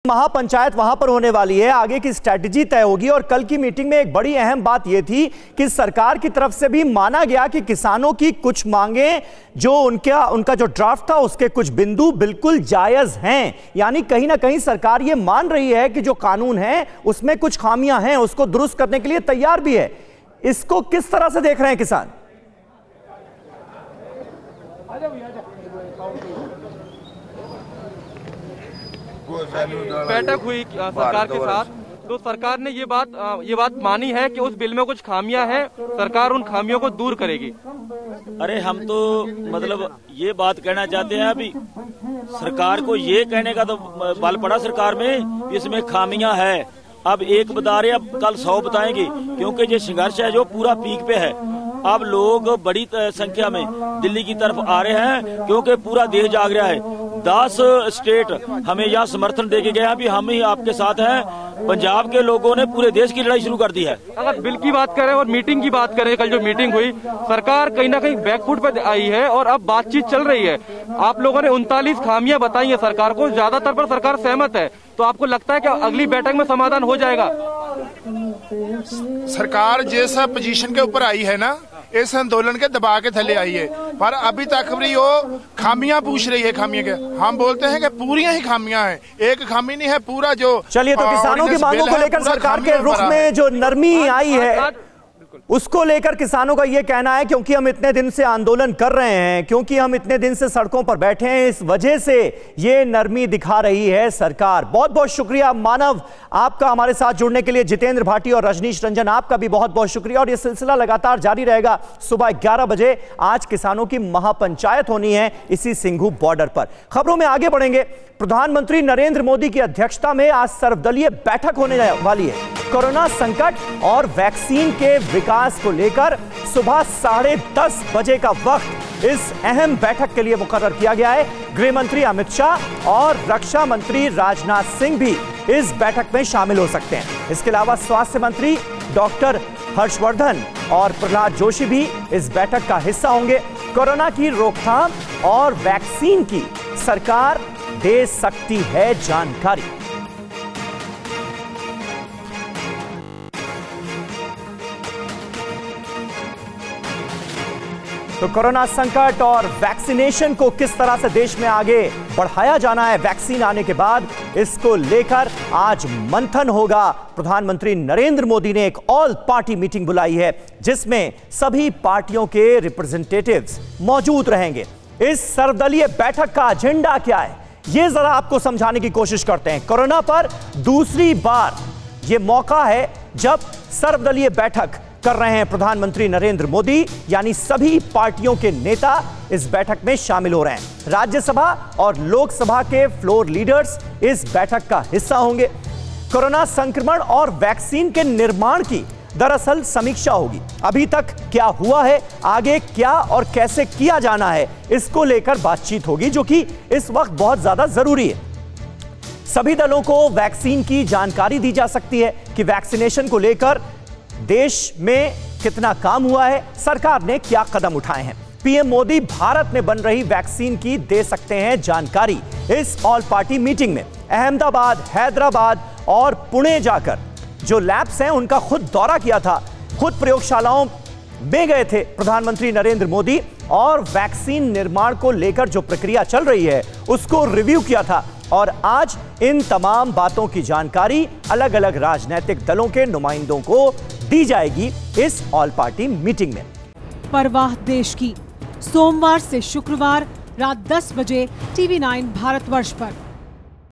महापंचायत वहां पर होने वाली है, आगे की स्ट्रैटेजी तय होगी। और कल की मीटिंग में एक बड़ी अहम बात यह थी कि सरकार की तरफ से भी माना गया कि किसानों की कुछ मांगें जो उनका जो ड्राफ्ट था उसके कुछ बिंदु बिल्कुल जायज हैं। यानी कहीं ना कहीं सरकार यह मान रही है कि जो कानून है उसमें कुछ खामियां हैं, उसको दुरुस्त करने के लिए तैयार भी है। इसको किस तरह से देख रहे हैं किसान? बैठक हुई सरकार के साथ, तो सरकार ने ये बात मानी है कि उस बिल में कुछ खामियां हैं, सरकार उन खामियों को दूर करेगी। अरे हम तो मतलब ये बात कहना चाहते हैं, अभी सरकार को ये कहने का तो बल पड़ा सरकार में इसमें खामियां है। अब एक बता रहे, अब कल 100 बताएंगे, क्योंकि ये संघर्ष है जो पूरा पीक पे है। अब लोग बड़ी संख्या में दिल्ली की तरफ आ रहे हैं क्योंकि पूरा देश जाग रहा है। 10 स्टेट हमें यहाँ समर्थन देके गए हैं, अभी हम ही आपके साथ हैं। पंजाब के लोगों ने पूरे देश की लड़ाई शुरू कर दी है। अगर बिल की बात करें और मीटिंग की बात करें, कल जो मीटिंग हुई, सरकार कहीं ना कहीं बैकफुट पर आई है और अब बातचीत चल रही है। आप लोगों ने 39 खामियां बताई है सरकार को, ज्यादातर पर सरकार सहमत है। तो आपको लगता है कि अगली बैठक में समाधान हो जाएगा? सरकार जैसा पोजीशन के ऊपर आई है ना, इस आंदोलन के दबा के थले आई है, पर अभी तक भी वो खामियां पूछ रही है। खामियां के हम बोलते हैं कि पूरियां ही खामियां हैं, एक खामी नहीं है, पूरा जो। चलिए, तो किसानों की मांगों को लेकर सरकार के रुख में जो नरमी आई है उसको लेकर किसानों का यह कहना है, क्योंकि हम इतने दिन से आंदोलन कर रहे हैं, क्योंकि हम इतने दिन से सड़कों पर बैठे हैं, इस वजह से ये नरमी दिखा रही है सरकार। बहुत बहुत शुक्रिया मानव आपका हमारे साथ जुड़ने के लिए। जितेंद्र भाटी और रजनीश रंजन आपका भी बहुत बहुत शुक्रिया। और यह सिलसिला लगातार जारी रहेगा। सुबह 11 बजे आज किसानों की महापंचायत होनी है इसी सिंघू बॉर्डर पर। खबरों में आगे बढ़ेंगे। प्रधानमंत्री नरेंद्र मोदी की अध्यक्षता में आज सर्वदलीय बैठक होने वाली है। कोरोना संकट और वैक्सीन के विकास को लेकर सुबह 10:30 बजे का वक्त इस अहम बैठक के लिए मुकर्रर किया गया है। गृह मंत्री अमित शाह और रक्षा मंत्री राजनाथ सिंह भी इस बैठक में शामिल हो सकते हैं। इसके अलावा स्वास्थ्य मंत्री डॉक्टर हर्षवर्धन और प्रहलाद जोशी भी इस बैठक का हिस्सा होंगे। कोरोना की रोकथाम और वैक्सीन की सरकार दे सकती है जानकारी। तो कोरोना संकट और वैक्सीनेशन को किस तरह से देश में आगे बढ़ाया जाना है वैक्सीन आने के बाद, इसको लेकर आज मंथन होगा। प्रधानमंत्री नरेंद्र मोदी ने एक ऑल पार्टी मीटिंग बुलाई है जिसमें सभी पार्टियों के रिप्रेजेंटेटिव्स मौजूद रहेंगे। इस सर्वदलीय बैठक का एजेंडा क्या है, यह जरा आपको समझाने की कोशिश करते हैं। कोरोना पर दूसरी बार यह मौका है जब सर्वदलीय बैठक कर रहे हैं प्रधानमंत्री नरेंद्र मोदी, यानी सभी पार्टियों के नेता इस बैठक में शामिल हो रहे हैं। राज्यसभा और लोकसभा के फ्लोर लीडर्स इस बैठक का हिस्सा होंगे। कोरोना संक्रमण और वैक्सीन के निर्माण की दरअसल समीक्षा होगी। अभी तक क्या हुआ है, आगे क्या और कैसे किया जाना है, इसको लेकर बातचीत होगी, जो कि इस वक्त बहुत ज्यादा जरूरी है। सभी दलों को वैक्सीन की जानकारी दी जा सकती है कि वैक्सीनेशन को लेकर देश में कितना काम हुआ है, सरकार ने क्या कदम उठाए हैं। पीएम मोदी भारत में बन रही वैक्सीन की दे सकते हैं जानकारी इस ऑल पार्टी मीटिंग में। अहमदाबाद, हैदराबाद और पुणे जाकर जो लैब्स हैं उनका खुद दौरा किया था, खुद प्रयोगशालाओं में गए थे प्रधानमंत्री नरेंद्र मोदी और वैक्सीन निर्माण को लेकर जो प्रक्रिया चल रही है उसको रिव्यू किया था। और आज इन तमाम बातों की जानकारी अलग अलग राजनीतिक दलों के नुमाइंदों को दी जाएगी इस ऑल पार्टी मीटिंग में। परवाह देश की, सोमवार से शुक्रवार रात 10 बजे TV9 भारतवर्ष पर।